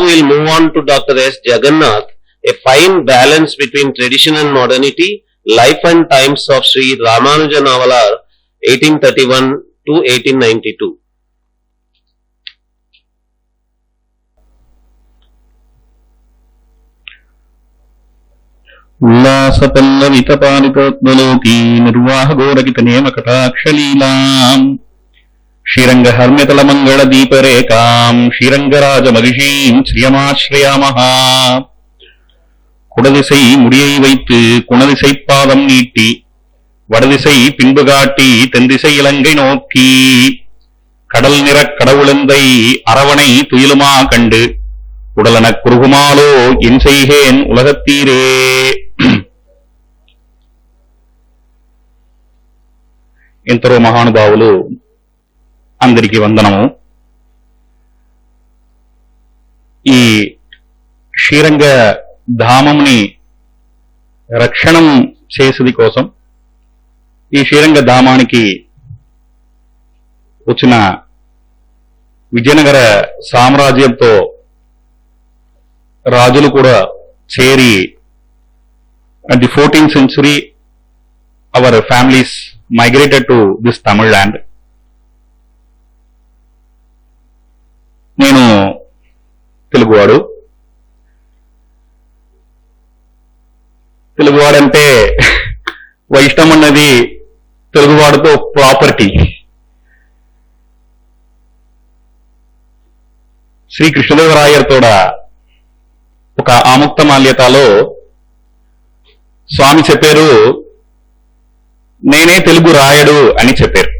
we'll move on to Dr. S. Jagannath, a fine balance between tradition and modernity, life and times of Sri Ramanuja Navalar, 1831 to 1892. ఉల్లాసపల్లవితపాలితోత్మలోకీ నిర్వాహగోరకితనేమకటాక్షలీలాం శ్రీరంగహర్మ్యతలమంగళదీపరేకాం ஸ்ரீரங்கராஜமகிஷீம் ஸ்ரீயமாஸ்ரயாமஹ. குடதிசை முடியை வைத்து குணதிசை பாதம் நீட்டி வடதிசை பின்பு காட்டி தென்திசை இலங்கை நோக்கி கடல் நிறக் கடவுளந்தை அரவணை துயிலுமா கண்டு உடலனக் குறுகுமாலோ என் செய்கேன் உலகத்தீரே. ఎందరో మహానుభావులు అందరికీ వందనము. ఈ శ్రీరంగ ధామంని రక్షణం చేసేది కోసం ఈ శ్రీరంగ ధామానికి వచ్చిన విజయనగర సామ్రాజ్యంతో రాజులు కూడా చేరి at the 14th century our families migrated to this Tamil land. నేను తెలుగువాడు. తెలుగువాడంటే వైష్ణవం అన్నది తెలుగువాడితో ప్రాపర్టీ. శ్రీ కృష్ణదేవరాయర్తోడ ఒక ఆముక్త మాల్యతలో స్వామి చెప్పారు, నేనే తెలుగు రాయడు అని చెప్పారు.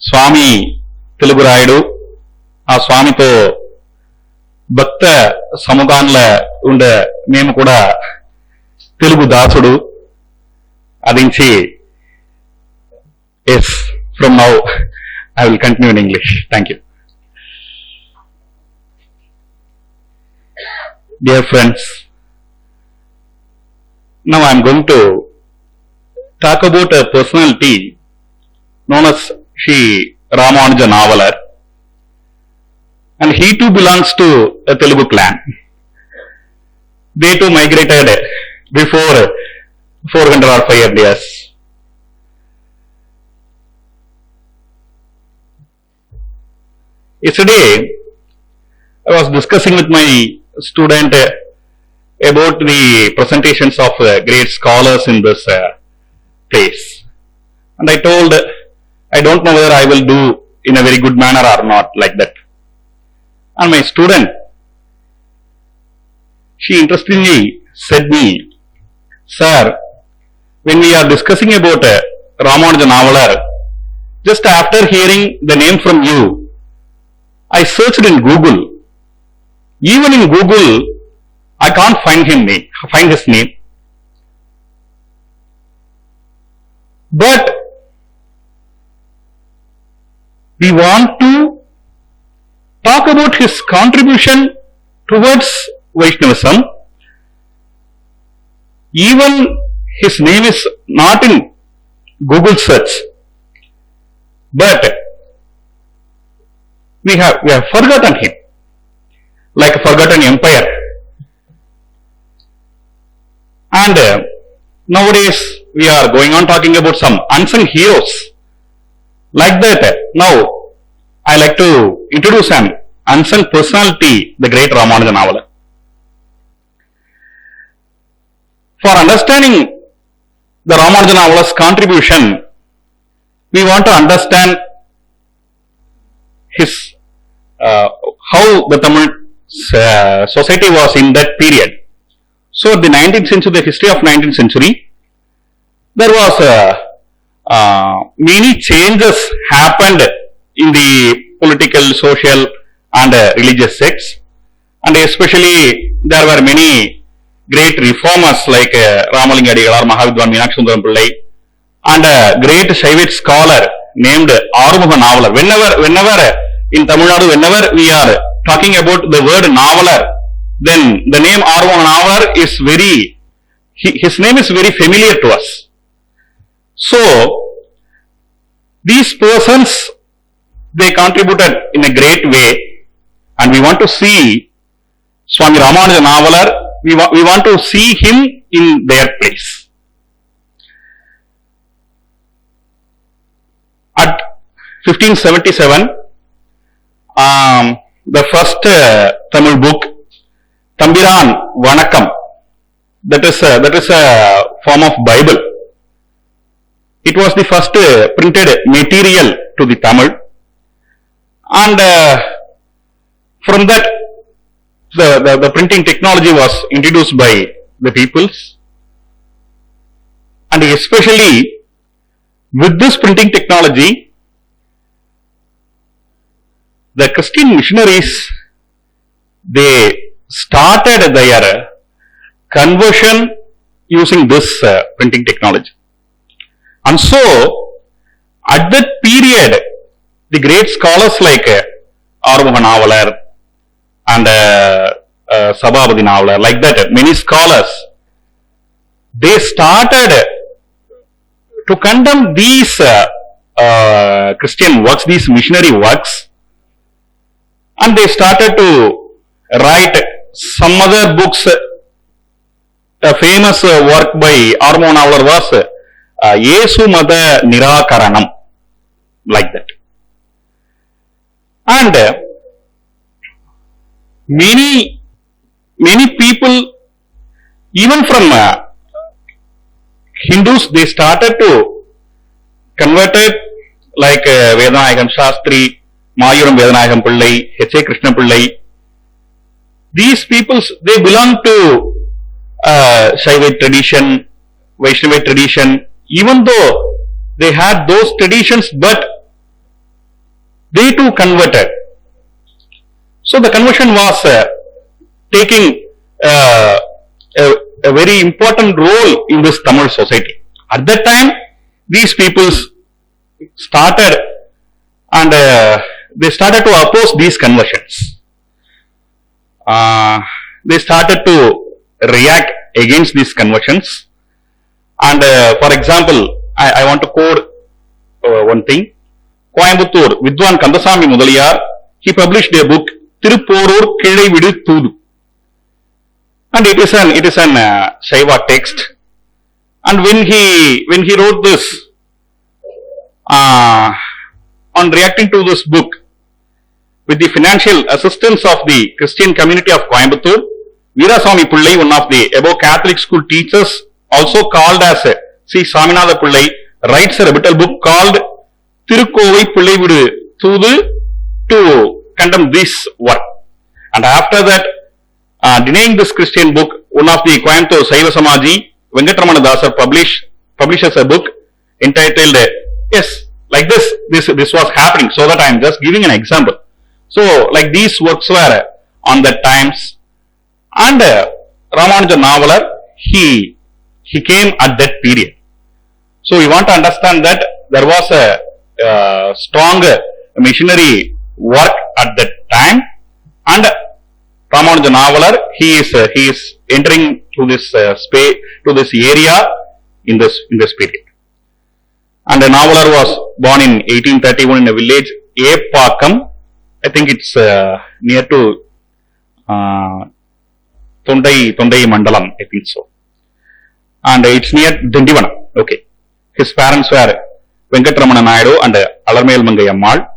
స్వామి తెలుగు రాయడు. ఆ స్వామితో భక్త సముదాన్ల ఉండే మేము కూడా తెలుగు దాసుడు అదించి as from now I will continue in English. Thank you. Dear friends, now I am going to talk about a personality known as Sri Ramanuja Navalar, and he too belongs to a Telugu clan. They too migrated before 400 or 500 years. Yesterday, I was discussing with my student about the presentations of great scholars in this place, and I told I don't know whether I will do in a very good manner or not, like that. And my student, she interestingly said me, sir, when we are discussing about Ramanuja Navalar, just after hearing the name from you, I searched in Google. Even in Google, I can't find his name. But we want to talk about his contribution towards Vaishnavism. Even his name is not in Google search. But we have forgotten him. Like a forgotten empire. And nowadays we are going on talking about some unsung heroes. Like that, now I like to introduce an unsung personality, the great Ramanuja Navalar. For understanding the Ramanuja Navalar's contribution, we want to understand his how the Tamil society was in that period. So the 19th century, the history of 19th century, there was many changes happened in the political, social and religious sects, and especially there were many great reformers like Ramalinga Adigalar, Mahavidwan Meenakshi Sundaram Pillai, and a great Shaivite scholar named Arumuga Navalar. Whenever in Tamil Nadu, whenever we are talking about the word Navalar, then the name Arumuga Navalar is his name is very familiar to us. So, these persons they contributed in a great way, and we want to see Swami Ramanuja Navalar, we want to see him in their place. At 1577, the first Tamil book, Tambiran Vanakam, that is a form of Bible. It was the first printed material to the Tamil, and from that the printing technology was introduced by the peoples, and especially with this printing technology, the Christian missionaries, they started their conversion using this printing technology. And so, at that period, the great scholars like Arumuga Navalar and Sabhabadi Navalar, like that, many scholars, they started to condemn these Christian works, these missionary works, and they started to write some other books. A famous work by Arumuga Navalar was Yesu Mada Nirakaranam, like that. And many people, even from Hindus, they started to convert it, like Vedanayagam Shastri, Mayuram Vedanayagam Pillai, H.A. Krishna Pillai. These peoples, they belong to Shaivite tradition, Vaishnavite tradition, even though they had those traditions, but they too converted. So the conversion was taking a very important role in this Tamil society. At that time, these peoples started and they started to oppose these conversions. They started to react against these conversions. And for example, I want to quote one thing. Coimbatore, Vidwan Kandasamy Mudaliyar, he published a book, Tiruporur Kizhai Vidu Thudu. And it is an Shaiva text. And when he wrote this, on reacting to this book, with the financial assistance of the Christian community of Coimbatore, Veeraswamy Pillai, one of the above Catholic school teachers, also called as C. Swaminatha Pillai, writes a rebuttal book called Tirukkovai Pillai Vidu Thudu to condemn this work. And after that, denying this Christian book, one of the Coimbatore Saiva Samaji, Venkatramana Dasar publishes a book entitled, yes, like this was happening, so that I am just giving an example. So, like these works were on that times, and Ramanuja Navalar, he came at that period. So, we want to understand that there was a strong missionary work at that time, and Ramanuja Navalar, he is entering to this space, to this area in this period. And Navalar was born in 1831 in a village, Epakam. I think it's near to Tondai Mandalam, I think so. And it's near Dindivanam. Okay. His parents were Venkatramana Naidu and Alarmayal Mangayammal.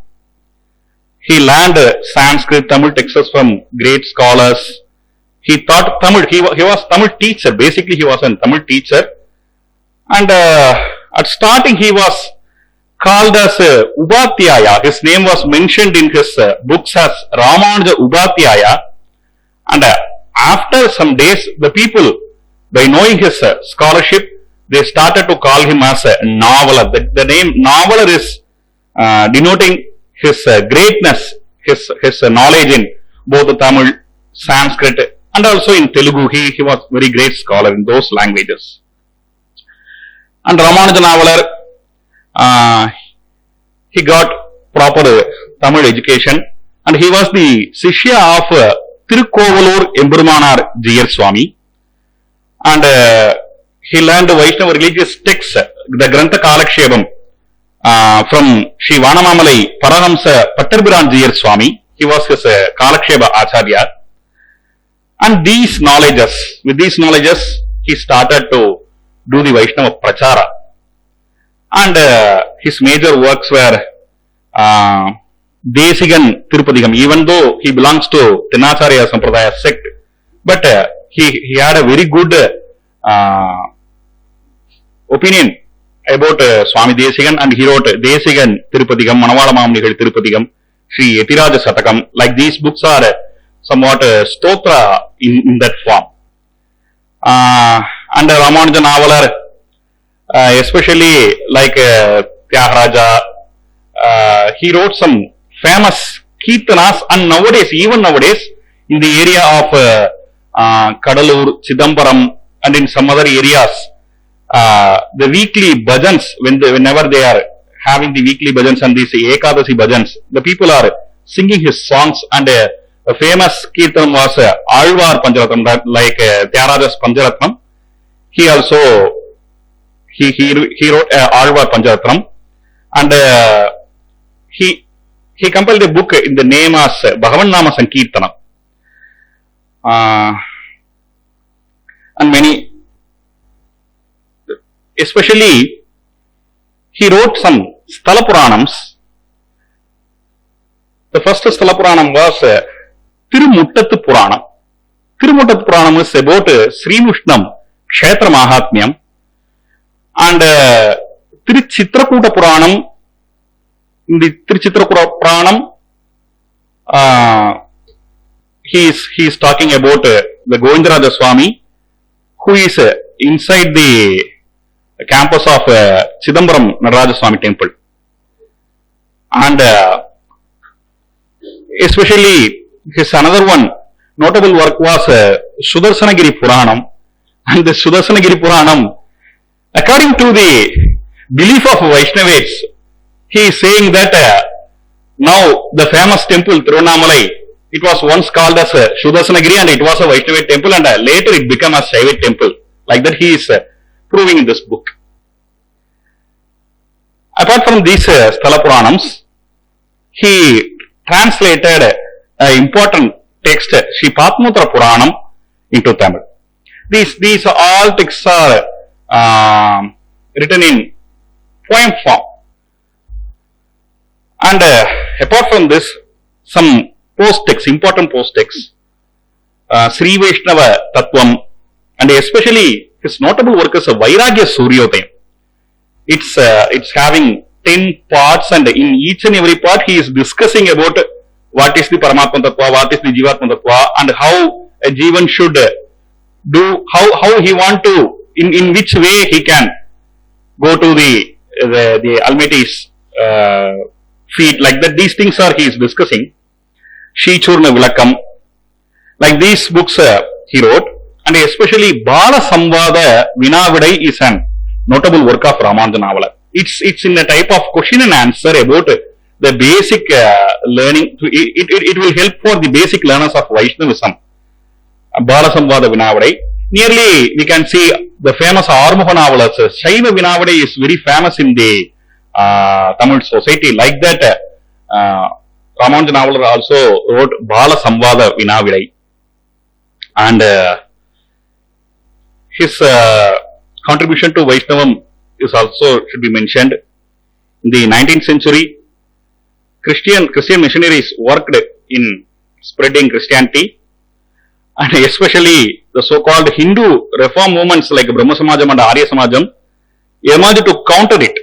He learned Sanskrit, Tamil texts from great scholars. He taught Tamil. He was Tamil teacher. Basically, he was a Tamil teacher. And at starting, he was called as Upatyaya. His name was mentioned in his books as Ramanuja Upatyaya. And after some days, the people, by knowing his scholarship, they started to call him as a Navalar. The name Navalar is denoting his greatness, his knowledge in both the Tamil, Sanskrit, and also in Telugu. He was a very great scholar in those languages. And Ramanuja Navalar, he got proper Tamil education, and he was the Sishya of Tirukovalur Emperumanar Jiyar Swami, and he learned Vaishnava religious texts, the Grantha Kalakshepam, from Sri Vanamalai Parahamsa Pattarbiranjiyar Swami. He was his Kalaksheba Acharya. And with these knowledges, he started to do the Vaishnava Prachara. And his major works were Desigan Tirupadigam, even though he belongs to Tinacharya Sampradaya sect. But he had a very good opinion about Swami Desigan, and he wrote Desigan Tirupadigam, Manavala Mamnigal Tirupadigam, Sri Yatiraja Satakam. Like these books are somewhat stotra in that form. And Ramanuja Navalar, especially like Tyagaraja, he wrote some famous Kirtanas, and even nowadays, in the area of Kadalur, Chidambaram, and in some other areas, the weekly bhajans, whenever they are having the weekly bhajans and these Ekadasi bhajans, the people are singing his songs, and a famous Kirtan was Alvar Pancharatnam, like Tyagaraja's Pancharatnam. He also he wrote Alvar Pancharatnam, and he compiled a book in the name as Bhagavan Nama Sankirtanam. And many, especially he wrote some Sthala Puranams. The first Sthala Puranam was Tirumuttattu Puranam. Tirumuttattu Puranam is about Srimushnam Kshetra Mahatmyam, and Tiruchitrakuta Puranam. In the Tiruchitrakuta Puranam, he is talking about the Govindaraja Swami, who is inside the campus of Chidambaram Nataraja Swami temple. And especially his another one notable work was Sudarsanagiri Puranam. And the Sudarsanagiri Puranam, according to the belief of Vaishnavis, he is saying that now the famous temple Tiruvannamalai, it was once called as Sudarsanagiri, and it was a Vaishnava temple, and later it became a Shaiva temple. Like that he is proving in this book. Apart from these Sthala Puranams, he translated an important text, Sri Padmutra Puranam, into Tamil. These all texts are written in poem form. And apart from this, some post-texts, important post-texts, Sri Vaishnava Tattvam, and especially his notable work is Vairagya Suryodayam. It's having 10 parts, and in each and every part he is discussing about what is the Paramatma Tattva, what is the Jivatma Tattva, and how a Jivan should do, how he want to, in which way he can go to the Almighty's feet. Like that, these things are he is discussing. Shri Churna Vilakam, like these books he wrote, and especially Bala Samvada Vinavidai is an notable work of Ramanuja Navalar. It's in a type of question and answer about the basic learning. It will help for the basic learners of Vaishnavism. Bala Samvada Vinavidai. Nearly we can see the famous Armuha Navalars. Shaiva Vinavidai is very famous in the Tamil society. Like that, Ramanuja Navalar also wrote Bala Samvada Vinavidai, and his contribution to Vaishnavam is also should be mentioned. In the 19th century, Christian missionaries worked in spreading Christianity, and especially the so-called Hindu reform movements like Brahma Samajam and Arya Samajam emerged to counter it.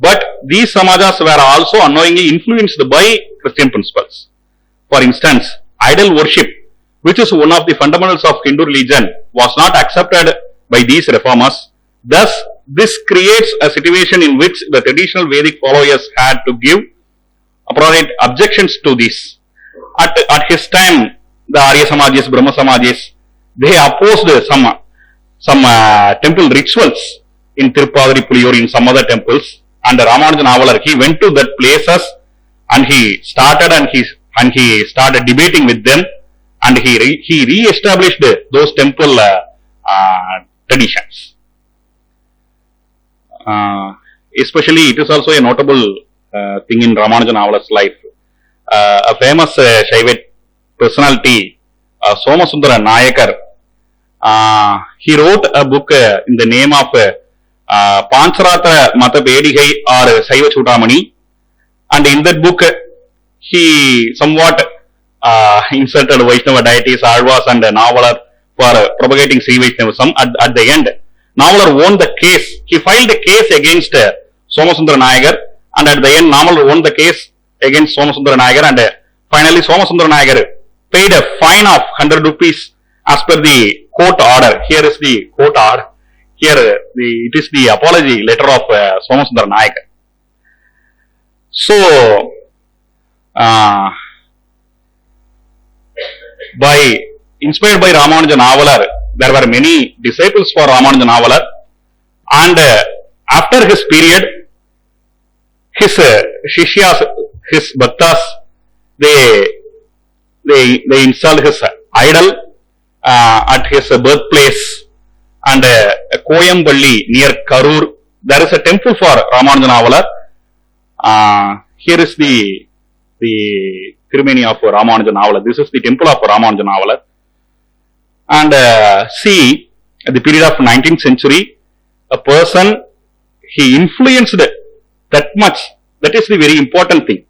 But these samajas were also unknowingly influenced by Christian principles. For instance, idol worship, which is one of the fundamentals of Hindu religion, was not accepted by these reformers. Thus, this creates a situation in which the traditional Vedic followers had to give appropriate objections to this. At his time, the Arya Samajis, Brahma Samajis, they opposed some temple rituals in Tirupavadi, Puliyur, in some other temples. And Ramanuja Navalar, he went to that places, and he started debating with them, and he re-established those temple traditions. especially it is also a notable thing in Ramanuja Navalar's life. A famous Shaivite personality, Somasundara Nayakar, he wrote a book in the name of Pancharatra Mata Bedigai or Saiva Chudamani, and in that book he somewhat insulted Vaishnava deities, Alvas and Navalar for propagating Sri Vaishnavism. At the end, Navalar won the case. He filed a case against Somasundara Nayakar, and at the end Navalar won the case against Somasundara Nayakar, and finally Somasundara Nayakar paid a fine of 100 rupees as per the court order. Here is the court order. Here it is the apology letter of Somasundara Nayakar. So, inspired by Ramanuja Navalar, there were many disciples for Ramanuja Navalar, and after his period, his Shishyas, his Bhaktas, they installed his idol at his birthplace, and Koyamballi near Karur, there is a temple for Ramanuja Navalar. Here is the Tirumeni of Ramanuja Navalar. This is the temple of Ramanuja Navalar. And see, at the period of 19th century, a person, he influenced that much. That is the very important thing.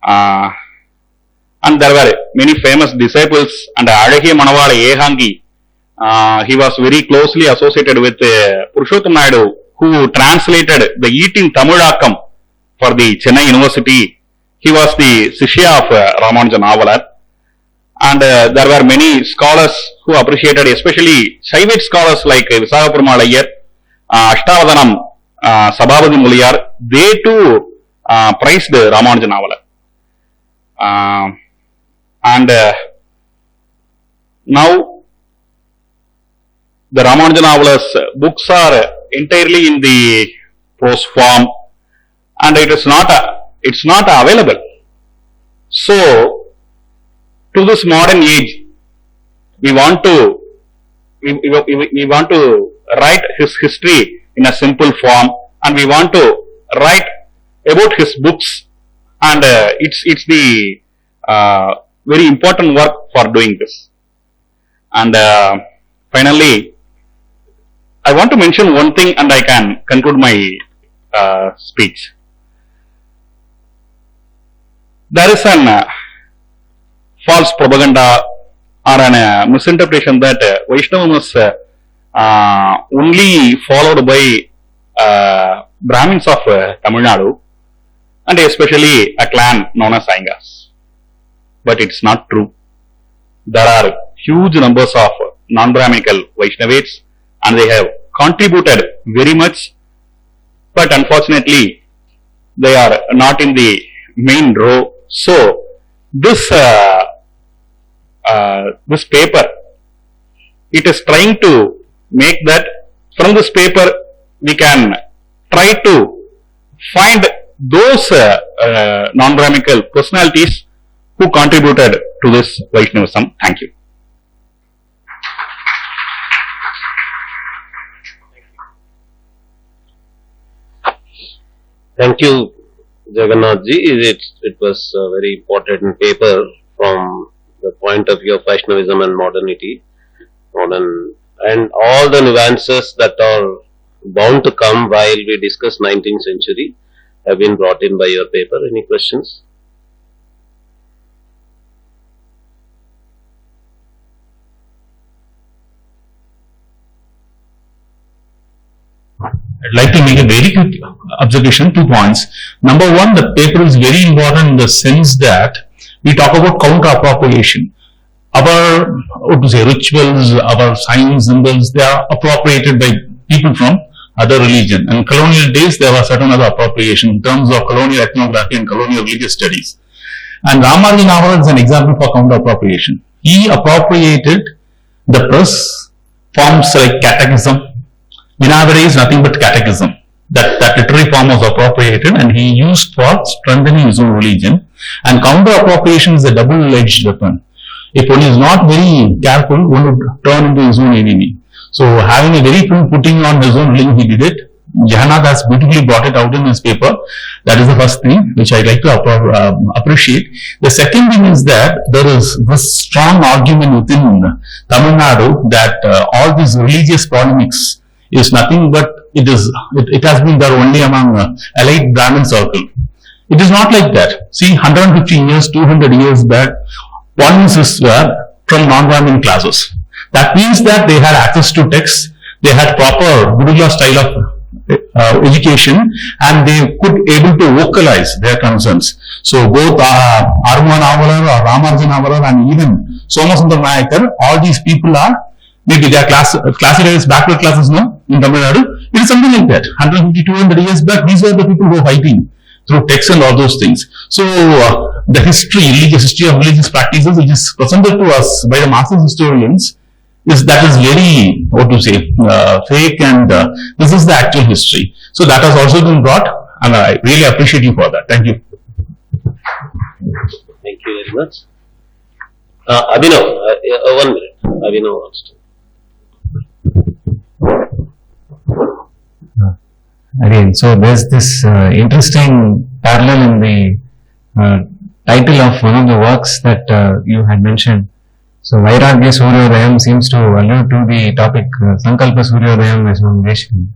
And there were many famous disciples, and Adahiya Manavala Ehangi, he was very closely associated with Purushottam Naidu, who translated the Eating Tamilakam for the Chennai University. He was the Sishya of Ramanuja Navalar. And there were many scholars who appreciated, especially Shaivite scholars like Visakapurma Iyer, Ashtavadanam, Sabhavati Muliyar. They too praised Ramanuja Navalar. And now the Ramanuja Navalar's books are entirely in the prose form, and it's not available. So, to this modern age, we want to write his history in a simple form, and we want to write about his books, and it's the very important work for doing this. And finally, I want to mention one thing, and I can conclude my speech. There is an false propaganda or an misinterpretation that Vaishnavism is only followed by Brahmins of Tamil Nadu, and especially a clan known as Aingas. But it's not true. There are huge numbers of non-Brahminical Vaishnavites, and they have contributed very much, but unfortunately they are not in the main row. So this paper, it is trying to make that from this paper we can try to find those non-Brahminical personalities who contributed to this Vaishnavism. Thank you. Thank you, Jagannath ji. It was a very important paper from the point of view of Vaishnavism and modernity, and all the nuances that are bound to come while we discuss 19th century have been brought in by your paper. Any questions? I'd like to make a very quick observation, 2 points. Number one, the paper is very important in the sense that we talk about counter-appropriation. Our, rituals, our signs, symbols, they are appropriated by people from other religion. And colonial days, there was certain other appropriation in terms of colonial ethnography and colonial religious studies. And Ramanuja Navalar is an example for counter-appropriation. He appropriated the press forms like catechism. Vinavadi is nothing but catechism. That literary form was appropriated, and he used for strengthening his own religion. And counter-appropriation is a double-edged weapon. If one is not very careful, one would turn into his own enemy. So having a very full putting on his own religion, he did it. Jagannath has beautifully brought it out in his paper. That is the first thing which I like to appreciate. The second thing is that there is this strong argument within Tamil Nadu that all these religious polemics is nothing but it has been there only among elite Brahmin circle. It is not like that. See, 150 years, 200 years back, polemics were from non-Brahmin classes. That means that they had access to texts, they had proper Gurukula style of education, and they could able to vocalize their concerns. So both Aruma Navalar or Ramanuja Navalar and even Somasundar Nayakar, all these people are, maybe they are classified as backward classes now in Tamil Nadu. It is something like that. 150, 200 years back, these were the people who were fighting through texts and all those things. So the religious history of religious practices, which is presented to us by the Marxist historians, is very, fake, and this is the actual history. So that has also been brought, and I really appreciate you for that. Thank you. Thank you very much. Abhinav, 1 minute. Abhinav wants to. Again, so there's this interesting parallel in the title of one of the works that you had mentioned. So, Vairagya Suryodayam seems to allude to the topic Sankalpa Suryodayam Vaishnavism.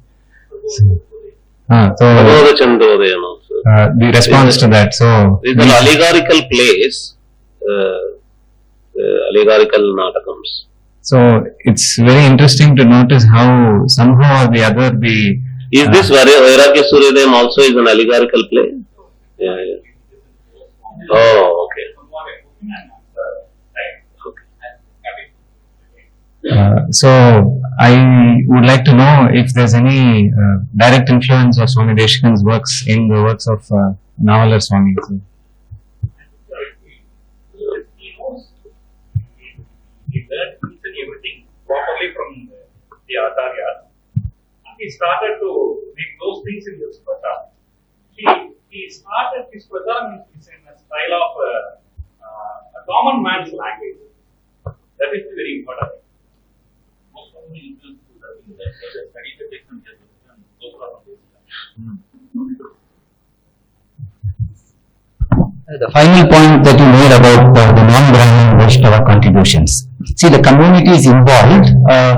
The response to that. So, it's an allegorical place, allegorical natakams. So, it's very interesting to notice how somehow or the other the is this Vairagya Suryodayam also is an allegorical play? Yeah. Oh, okay. So I would like to know if there's any direct influence of Swami Deshkan's works in the works of Navalar Swami. He learned everything properly from the Acharyas. He started to make those things in his pracha. He started his pracha in a style of a common man's language. That is very important. Most of the influence to the study the text and so far. The final point that you made about the non-Brahmin Vaishnava contributions. See, the communities involved,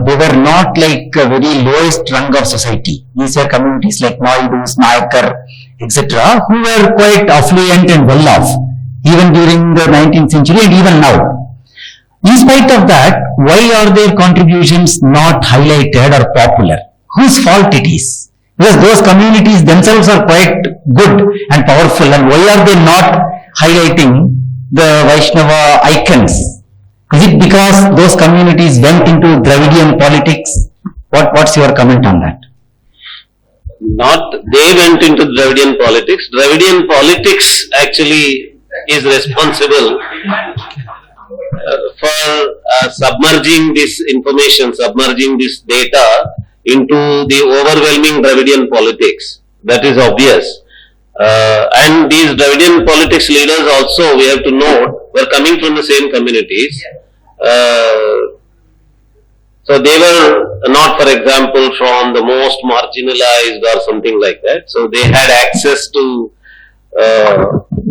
they were not like a very lowest rung of society. These are communities like Naidus, Nayakar, etc., who were quite affluent and well off, even during the 19th century and even now. In spite of that, why are their contributions not highlighted or popular? Whose fault it is? Because those communities themselves are quite good and powerful, and why are they not highlighting the Vaishnava icons? Is it because those communities went into Dravidian politics? What's your comment on that? Not they went into Dravidian politics. Dravidian politics actually is responsible for submerging this information, submerging this data into the overwhelming Dravidian politics. That is obvious. And these Dravidian politics leaders also, we have to note, were coming from the same communities. So they were not, for example, from the most marginalized or something like that. So they had access to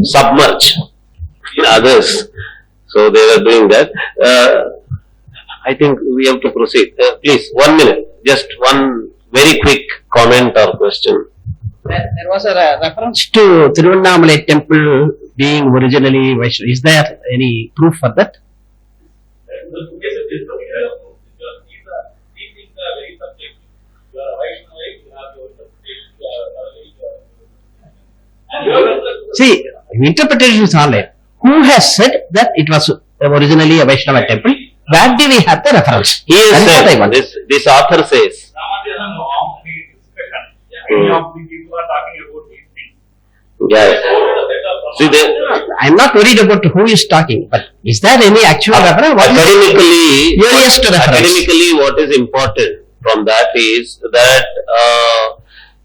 submerge others. So they were doing that. I think we have to proceed. Please, 1 minute. Just one very quick comment or question. There was a reference to Tiruvannamalai temple being originally Vaishnava. Is there any proof for that? See, interpretations are like, who has said that it was originally a Vaishnava temple? Where do we have the reference? He is saying, this author says. Many of the people are talking about these things. Yes. See, I'm not worried about who is talking, but is there any actual reference? Academically, what is important from that is that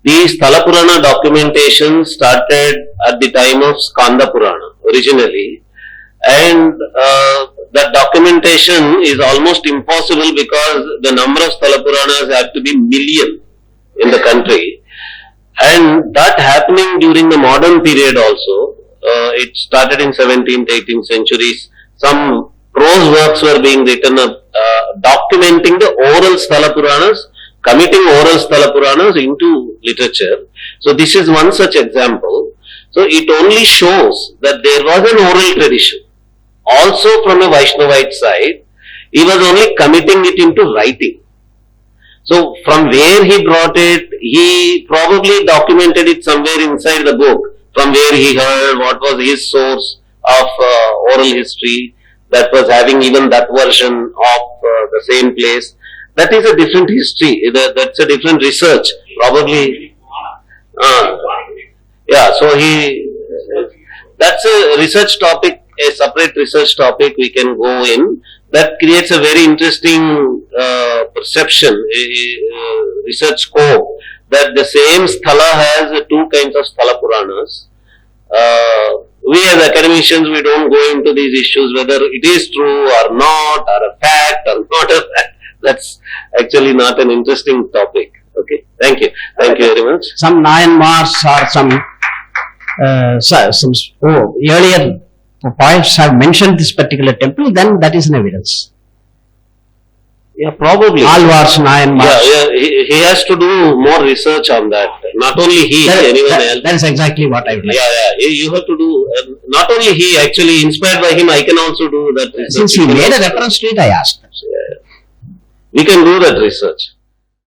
these Thala Purana documentation started at the time of Skanda Purana originally, and that documentation is almost impossible because the number of Thala Puranas have to be million in the country. And that happening during the modern period also, it started in 17th, 18th centuries. Some prose works were being written documenting the oral Sthala Puranas, committing oral Sthala Puranas into literature. So this is one such example. So it only shows that there was an oral tradition. Also from a Vaishnavite side, he was only committing it into writing. So from where he brought it, he probably documented it somewhere inside the book, from where he heard, what was his source of oral history that was having even that version of the same place. That is a different history, that's a different research, probably. Yeah, so that's a research topic, a separate research topic we can go in. That creates a very interesting perception, research scope, that the same Sthala has two kinds of Sthala Puranas. We as academicians, we don't go into these issues whether it is true or not, or a fact or not a fact. That's actually not an interesting topic. Okay, thank you. Thank you very much. Some Nayanmars or some earlier poets have mentioned this particular temple, then that is an evidence. Yeah, probably. Alvars, Nayanmars. Yeah, he has to do more research on that. Not only he, anyone else. That is exactly what I would like. Yeah, you have to do, not only he, actually inspired by him, I can also do that research. Since he made a reference to it, I asked. We can do that research.